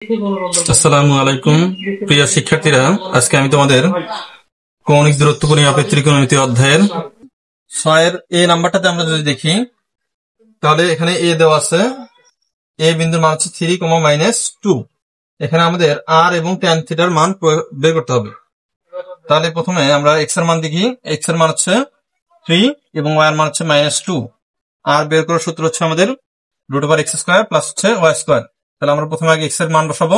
আসসালামু আলাইকুম প্রিয় শিক্ষার্থীরা, আজকে আমি তোমাদের কৌণিক দূরত্ব পরিমাপের ত্রিকোণমিতি অধ্যায়ের 6 এর নাম্বারটাতে আমরা যদি দেখি, তাহলে এখানে এ দেওয়া আছে, এ বিন্দুর মান হচ্ছে 3, -2। এখানে আমাদের আর এবং tan থিটার মান বের করতে হবে। তাহলে প্রথমে আমরা এক্স এর মান দেখি। এক্স এর মান হচ্ছে 3 এবং ওয়াই এর মান হচ্ছে -2। আর বের করার সূত্র হচ্ছে আমাদের √x² প্লাস হচ্ছে y²। তাহলে আমরা প্রথমে আগে এক্স এর মান বসাবো,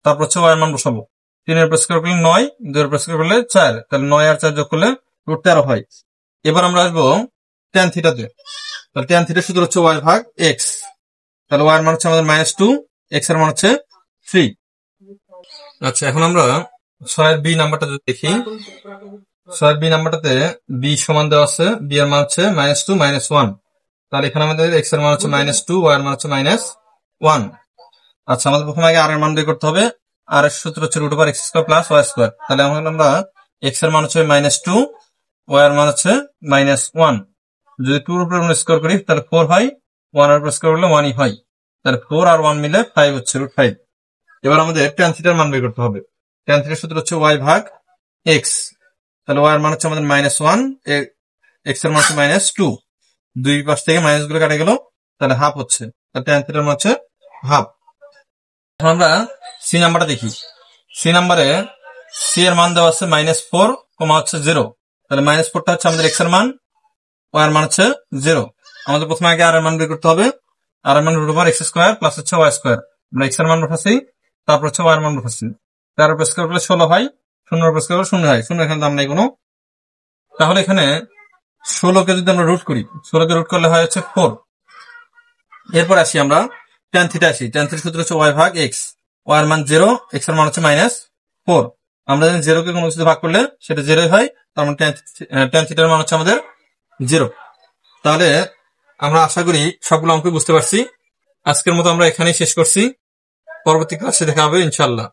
তারপর হচ্ছে ওয়াই এর মান বসাবো। 3 এর স্কয়ার করলে 9, 2 এর স্কয়ার করলে 4, তাহলে 9 আর 4 যোগ করলে √13 হয়। এবার আমরা আসবো tan থিটাতে। তাহলে tan থিটার সূত্র হচ্ছে y ভাগ x। তাহলে y এর মান হচ্ছে আমাদের -2, x এর মান হচ্ছে 3। আচ্ছা, এখন আমরা 6 এর বি নাম্বারটাতে দেখি। 6 এর বি নাম্বারটাতে b সমান দেওয়া আছে, b এর মান হচ্ছে -2 -1। তাহলে এখানে আমাদের x এর মান হচ্ছে -2, y এর মান হচ্ছে -1। আচ্ছা, আমাদের প্রথমে আগে আর এর মান বের করতে হবে। আর এর সূত্র হচ্ছে √x² প্লাস y²। তাহলে এখন আমরা x এর মান হচ্ছে -2, y এর মান হচ্ছে -1। যদি 2 এর উপর স্কয়ার করি তাহলে 4 হয়, 1 এর উপর স্কয়ার করলে 1 ই হয়। তাহলে 4 আর 1 মিলে 5 হচ্ছে √5। এবার আমাদের tan থিটার মান বের করতে হবে। tan থিটার সূত্র হচ্ছে y ভাগ x। তাহলে y এর মান হচ্ছে আমাদের -1, x এর মান হচ্ছে -2। দুই পাশ থেকে মাইনাস গুলো কাটা গেল, তাহলে হাফ হচ্ছে। তাহলে tan থিটার মান হচ্ছে হাফ। এখন আমরা সি নাম্বারটা দেখি। সি নাম্বারে সি এর মান দেওয়া আছে -4, হচ্ছে 0। তাহলে -4টা হচ্ছে আমাদের x এর মান, y এর মান হচ্ছে 0। আমাদের প্রথমে আগে আর এর মান বের করতে হবে। আর এর মান √x² প্লাস হচ্ছে y²। আমরা x এর মান বসাচ্ছি, তারপর হচ্ছে y এর মান বসাচ্ছি। 13 উপর স্কয়ার করলে 16 হয়, 0 উপর স্কয়ার করলে 0 হয়। 0 এখানে দাম নাই কোনো। তাহলে এখানে 16কে যদি আমরা রুট করি, 16কে রুট করলে হয় হচ্ছে 4। এরপর আসি আমরা tan থিটা আসি। tan থিটার সূত্র হচ্ছে y ভাগ x। y এর মান 0, x এর মান হচ্ছে -4। আমরা জানি 0 কে কোনো কিছু ভাগ করলে সেটা 0ই হয়, তার মানে tan থিটার মান হচ্ছে আমাদের 0। তাহলে আমরা আশা করি সবগুলো অঙ্ক বুঝতে পারছি। আজকের মতো আমরা এখানেই শেষ করছি। পরবর্তী ক্লাসে দেখা হবে ইনশাআল্লাহ।